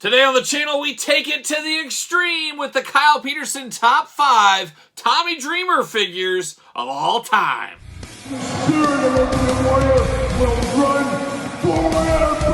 Today on the channel, we take it to the extreme with the Kyle Peterson top 5 Tommy Dreamer figures of all time. The spirit of Ultimate Warrior will run forever!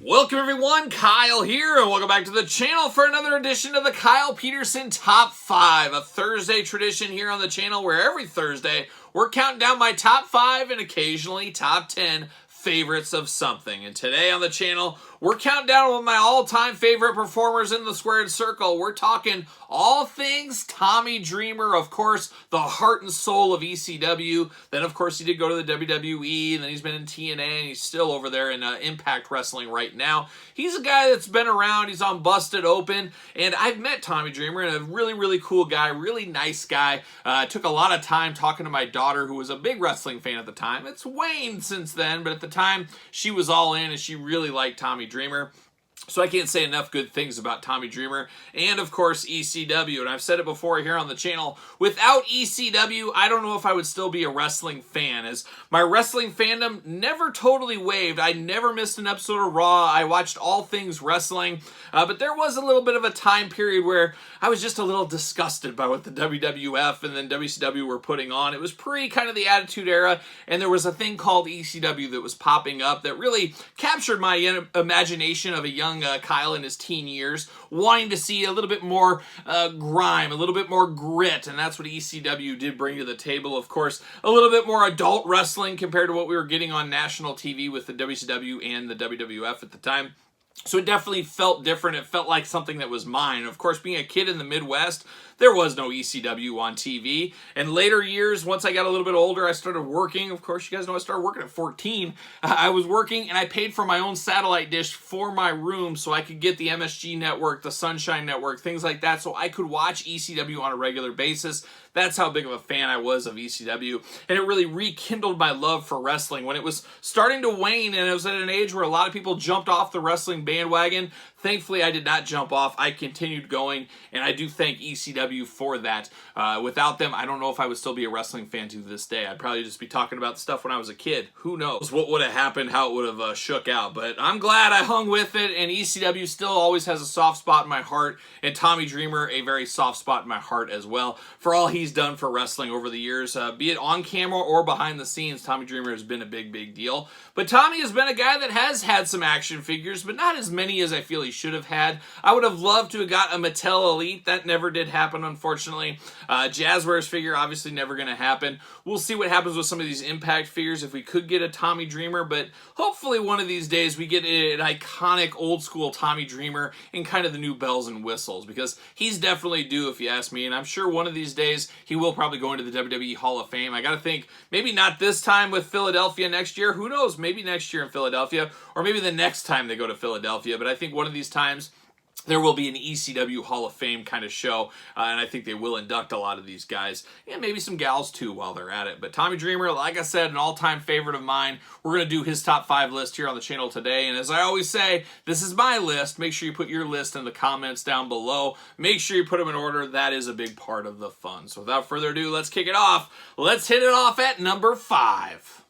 Welcome everyone, Kyle here, and welcome back to the channel for another edition of the Kyle Peterson Top 5, a Thursday tradition here on the channel where every Thursday we're counting down my top 5 and occasionally top 10 favorites of something. And today on the channel, we're counting down one of my all-time favorite performers in the squared circle. We're talking all things Tommy Dreamer, of course, the heart and soul of ECW. Then, of course, he did go to the WWE, and then he's been in TNA, and he's still over there in Impact Wrestling right now. He's a guy that's been around. He's on Busted Open, and I've met Tommy Dreamer, and a really, really cool guy, really nice guy. Took a lot of time talking to my daughter, who was a big wrestling fan at the time. It's waned since then, but at the time, she was all in, and she really liked Tommy Dreamer. So I can't say enough good things about Tommy Dreamer and, of course, ECW. And I've said it before here on the channel, without ECW, I don't know if I would still be a wrestling fan, as my wrestling fandom never totally wavered. I never missed an episode of Raw. I watched all things wrestling, but there was a little bit of a time period where I was just a little disgusted by what the WWF and then WCW were putting on. It was pre kind of the Attitude Era, and there was a thing called ECW that was popping up that really captured my imagination of a young Kyle in his teen years, wanting to see a little bit more grime, a little bit more grit, and that's what ECW did bring to the table. Of course, a little bit more adult wrestling compared to what we were getting on national TV with the WCW and the WWF at the time. So it definitely felt different. It felt like something that was mine. Of course, being a kid in the Midwest, there was no ECW on TV. And later years, once I got a little bit older, I started working. Of course, you guys know I started working at 14. I was working, and I paid for my own satellite dish for my room so I could get the MSG network, the Sunshine Network, things like that, so I could watch ECW on a regular basis. That's how big of a fan I was of ECW, and it really rekindled my love for wrestling. When it was starting to wane, and it was at an age where a lot of people jumped off the wrestling bandwagon, thankfully I did not jump off. I continued going, and I do thank ECW for that. Without them, I don't know if I would still be a wrestling fan to this day. I'd probably just be talking about stuff when I was a kid. Who knows what would have happened, how it would have shook out, but I'm glad I hung with it, and ECW still always has a soft spot in my heart, and Tommy Dreamer a very soft spot in my heart as well, for all he's done for wrestling over the years. Be it on camera or behind the scenes, Tommy Dreamer has been a big, big deal. But Tommy has been a guy that has had some action figures, but not as many as I feel he should have had. I would have loved to have got a Mattel Elite. That never did happen, unfortunately. Jazzwares figure, obviously never going to happen. We'll see what happens with some of these Impact figures if we could get a Tommy Dreamer, but hopefully one of these days we get an iconic old school Tommy Dreamer in kind of the new bells and whistles, because he's definitely due, if you ask me, and I'm sure one of these days he will probably go into the WWE Hall of Fame. I got to think, maybe not this time with Philadelphia next year. Who knows? Maybe next year in Philadelphia, or maybe the next time they go to Philadelphia, but I think one of these times there will be an ECW Hall of Fame kind of show, and I think they will induct a lot of these guys, and maybe some gals too while they're at it. But Tommy Dreamer, like I said, an all-time favorite of mine. We're going to do his top 5 list here on the channel today, and as I always say, this is my list. Make sure you put your list in the comments down below. Make sure you put them in order. That is a big part of the fun. So without further ado, let's kick it off. Let's hit it off at number 5.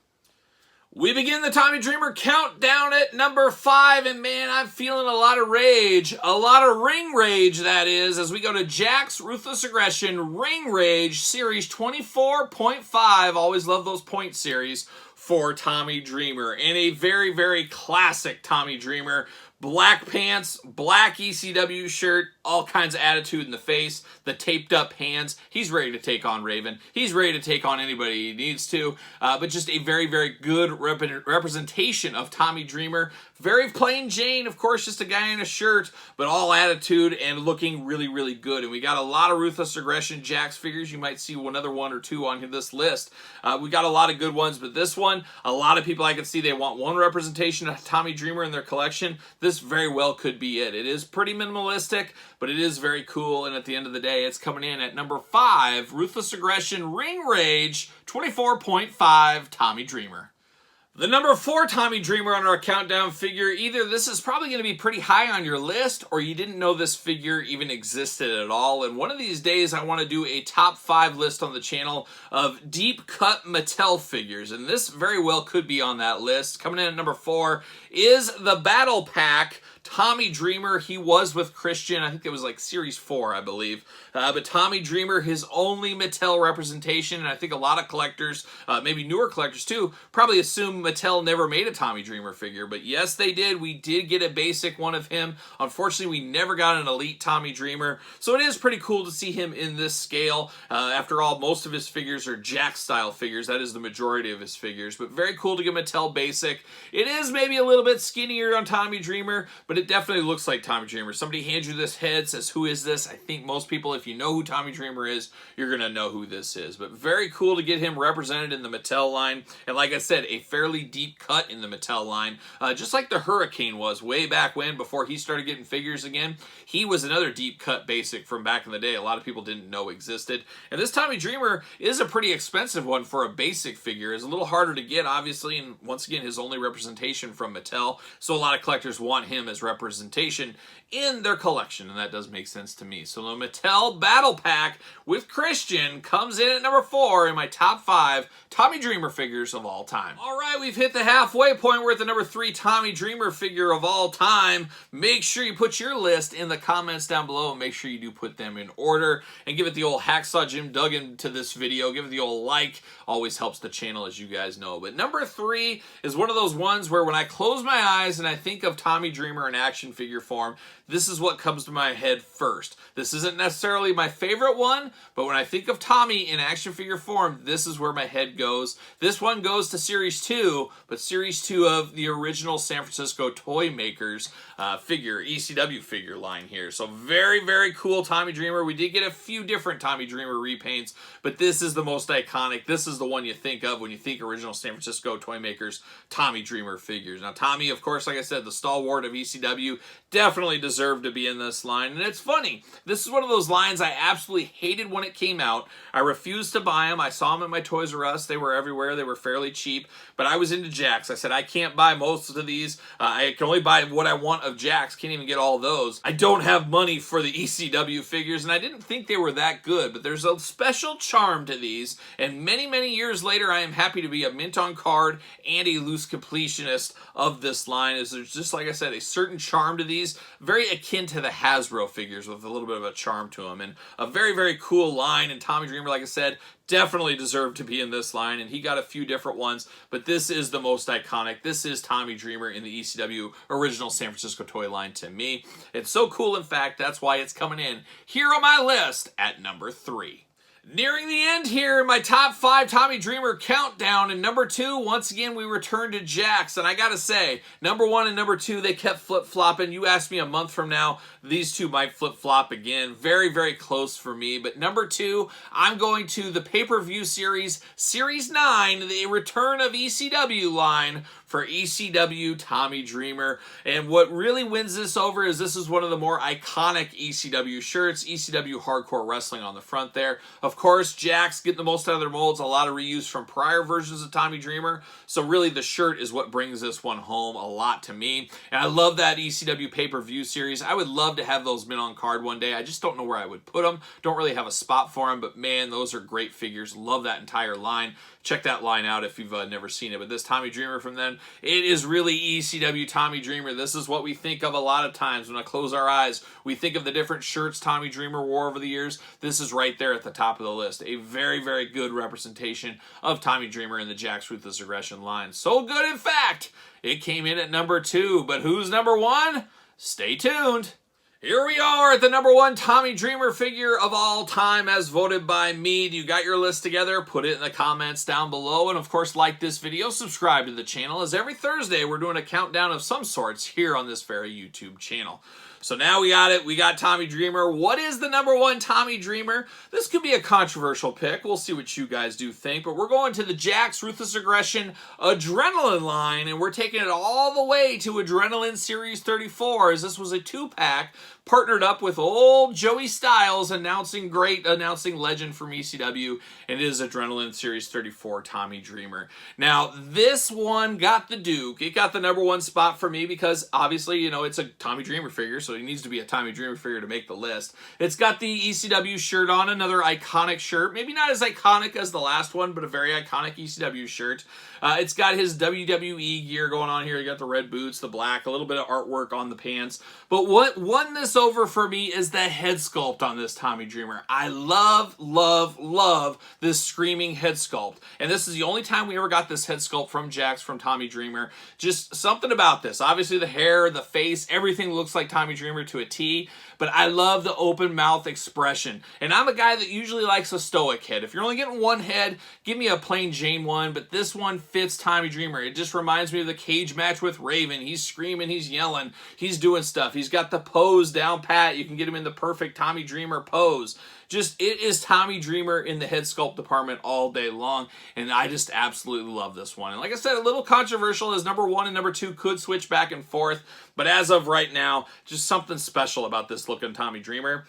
We begin the Tommy Dreamer countdown at number 5, and man, I'm feeling a lot of rage. A lot of ring rage, that is, as we go to Jack's Ruthless Aggression Ring Rage Series 24.5. Always love those point series for Tommy Dreamer. And a very, very classic Tommy Dreamer. Black pants, black ECW shirt, all kinds of attitude in the face, the taped up hands. He's ready to take on Raven. He's ready to take on anybody he needs to. But just a very, very good representation of Tommy Dreamer. Very plain Jane, of course, just a guy in a shirt, but all attitude and looking really, really good. And we got a lot of Ruthless Aggression Jax figures. You might see another one or two on this list. We got a lot of good ones, but this one, a lot of people I can see, they want one representation of Tommy Dreamer in their collection. This very well could be it. It is pretty minimalistic, but it is very cool, and at the end of the day, it's coming in at number 5, Ruthless Aggression Ring Rage 24.5 Tommy Dreamer. The number 4 Tommy Dreamer on our countdown figure, either this is probably going to be pretty high on your list or you didn't know this figure even existed at all. And one of these days I want to do a top 5 list on the channel of deep cut Mattel figures. And this very well could be on that list. Coming in at number 4 is the Battle Pack Tommy Dreamer. He was with Christian. I think it was like Series 4, I believe. But Tommy Dreamer, his only Mattel representation, and I think a lot of collectors, maybe newer collectors too, probably assume Mattel never made a Tommy Dreamer figure. But yes, they did. We did get a basic one of him. Unfortunately, we never got an elite Tommy Dreamer. So it is pretty cool to see him in this scale. After all, most of his figures are Jack-style figures. That is the majority of his figures. But very cool to get Mattel basic. It is maybe a little bit skinnier on Tommy Dreamer, but it definitely looks like Tommy Dreamer. Somebody hands you this head, says, who is this? I think most people, if you know who Tommy Dreamer is, you're going to know who this is. But very cool to get him represented in the Mattel line. And like I said, a fairly deep cut in the Mattel line. Just like the Hurricane was way back when, before he started getting figures again. He was another deep cut basic from back in the day. A lot of people didn't know existed. And this Tommy Dreamer is a pretty expensive one for a basic figure. It's a little harder to get, obviously, and once again, his only representation from Mattel. So a lot of collectors want him as representation in their collection, and that does make sense to me. So the Mattel Battle Pack with Christian comes in at number 4 in my top 5 Tommy Dreamer figures of all time. All right, we've hit the halfway point. We're at the number 3 Tommy Dreamer figure of all time. Make sure you put your list in the comments down below, and make sure you do put them in order, and give it the old Hacksaw Jim Duggan to this video. Give it the old like. Always helps the channel, as you guys know. But number 3 is one of those ones where when I close my eyes and I think of Tommy Dreamer in action figure form, this is what comes to my head first. This isn't necessarily my favorite one, but when I think of Tommy in action figure form, this is where my head goes. This one goes to Series 2, but Series 2 of the original San Francisco Toy Makers figure, ECW figure line here. So very, very cool Tommy Dreamer. We did get a few different Tommy Dreamer repaints, but this is the most iconic. This is the one you think of when you think original San Francisco Toy Makers Tommy Dreamer figures. Now, Tommy, of course, like I said, the stalwart of ECW, definitely deserved to be in this line. And it's funny, this is one of those lines I absolutely hated when it came out. I refused to buy them. I saw them at my Toys R Us. They were everywhere. They were fairly cheap, but I was into Jakks. I said, I can't buy most of these. I can only buy what I want of Jakks. Can't even get all those. I don't have money for the ECW figures, and I didn't think they were that good, but there's a special charm to these, and many, many years later, I am happy to be a mint on card and a loose completionist of this line, as there's just, like I said, a certain charm to these, very akin to the Hasbro figures with a little bit of a charm to them, and a very, very cool line. And Tommy Dreamer, like I said, definitely deserved to be in this line, and he got a few different ones, but this is the most iconic. This is Tommy Dreamer in the ECW original San Francisco toy line to me. It's so cool, in fact, that's why it's coming in here on my list at number 3. Nearing the end here in my top 5 Tommy Dreamer countdown, and number 2, once again, we return to Jakks, and I gotta say, number 1 and number 2, they kept flip-flopping. You ask me a month from now, these two might flip-flop again. Very, very close for me, but number 2, I'm going to the pay-per-view series, Series 9, the return of ECW line for ECW Tommy Dreamer. And what really wins this over is this is one of the more iconic ECW shirts, ECW Hardcore Wrestling on the front there. Of course, Jakks get the most out of their molds, a lot of reuse from prior versions of Tommy Dreamer, so really the shirt is what brings this one home a lot to me. And I love that ECW pay-per-view series. I would love to have those mint on card one day. I just don't know where I would put them. Don't really have a spot for them, but man, those are great figures. Love that entire line. Check that line out if you've never seen it. But this Tommy Dreamer from then, it is really ECW Tommy Dreamer. This is what we think of a lot of times when I close our eyes. We think of the different shirts Tommy Dreamer wore over the years. This is right there at the top of the list. A very, very good representation of Tommy Dreamer in the Jakks Ruthless Aggression line. So good, in fact, it came in at number 2. But who's number 1? Stay tuned. Here we are at the number 1 Tommy Dreamer figure of all time as voted by me. You got your list together? Put it in the comments down below. And of course, like this video, subscribe to the channel, as every Thursday we're doing a countdown of some sorts here on this very YouTube channel. So now we got it. We got Tommy Dreamer. What is the number one Tommy Dreamer? This could be a controversial pick. We'll see what you guys do think. But we're going to the Jax Ruthless Aggression Adrenaline line, and we're taking it all the way to Adrenaline Series 34, as this was a 2-pack partnered up with old Joey Styles, announcing legend from ECW, and it is Adrenaline Series 34 Tommy Dreamer. Now, this one got the Duke. It got the number one spot for me because, obviously, you know, it's a Tommy Dreamer figure, so it needs to be a Tommy Dreamer figure to make the list. It's got the ECW shirt on, another iconic shirt. Maybe not as iconic as the last one, but a very iconic ECW shirt. It's got his WWE gear going on here. You got the red boots, the black, a little bit of artwork on the pants. But what won this over for me is the head sculpt on this Tommy Dreamer. I love this screaming head sculpt. And this is the only time we ever got this head sculpt from Jax, from Tommy Dreamer. Just something about this. Obviously the hair, the face, everything looks like Tommy Dreamer to a T. But I love the open mouth expression. And I'm a guy that usually likes a stoic head. If you're only getting one head, give me a plain Jane one. But this one fits Tommy Dreamer. It just reminds me of the cage match with Raven. He's screaming, he's yelling, he's doing stuff. He's got the pose down pat. You can get him in the perfect Tommy Dreamer pose. Just, it is Tommy Dreamer in the head sculpt department all day long, and I just absolutely love this one. And like I said, a little controversial, as number one and number two could switch back and forth, but as of right now, just something special about this looking Tommy Dreamer.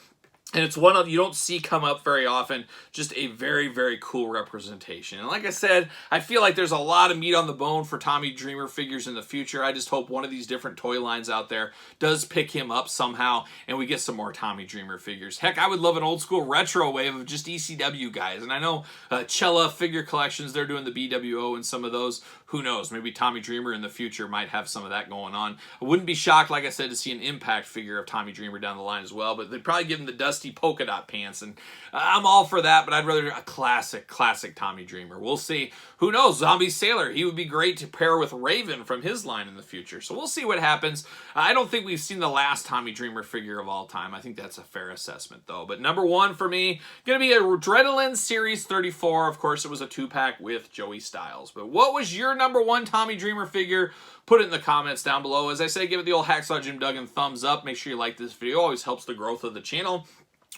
And it's one of you don't see come up very often, just a very, very cool representation. And like I said, I feel like there's a lot of meat on the bone for Tommy Dreamer figures in the future. I just hope one of these different toy lines out there does pick him up somehow, and we get some more Tommy Dreamer figures. Heck, I would love an old school retro wave of just ECW guys. And I know Cella Figure Collections, they're doing the BWO and some of those. Who knows? Maybe Tommy Dreamer in the future might have some of that going on. I wouldn't be shocked, like I said, to see an Impact figure of Tommy Dreamer down the line as well, but they'd probably give him the dusty polka dot pants, and I'm all for that, but I'd rather a classic Tommy Dreamer. We'll see. Who knows? Zombie Sailor. He would be great to pair with Raven from his line in the future, so we'll see what happens. I don't think we've seen the last Tommy Dreamer figure of all time. I think that's a fair assessment, though. But number one for me, going to be a Adrenaline Series 34. Of course, it was a 2-pack with Joey Styles. But what was your number one Tommy Dreamer figure? Put it in the comments down below. As I say, give it the old Hacksaw Jim Duggan thumbs up. Make sure you like this video. Always helps the growth of the channel.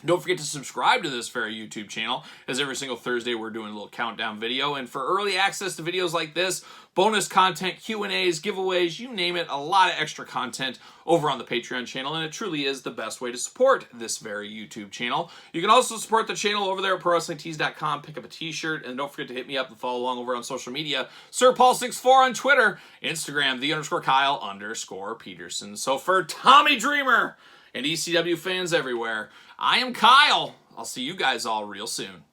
Don't forget to subscribe to this very YouTube channel, as every single Thursday we're doing a little countdown video. And for early access to videos like this, bonus content, Q&As, giveaways, you name it, a lot of extra content over on the Patreon channel, and it truly is the best way to support this very YouTube channel. You can also support the channel over there at ProWrestlingTees.com, pick up a t-shirt, and don't forget to hit me up and follow along over on social media. SirPaul64 on Twitter, Instagram, _Kyle_Peterson. So for Tommy Dreamer and ECW fans everywhere, I am Kyle. I'll see you guys all real soon.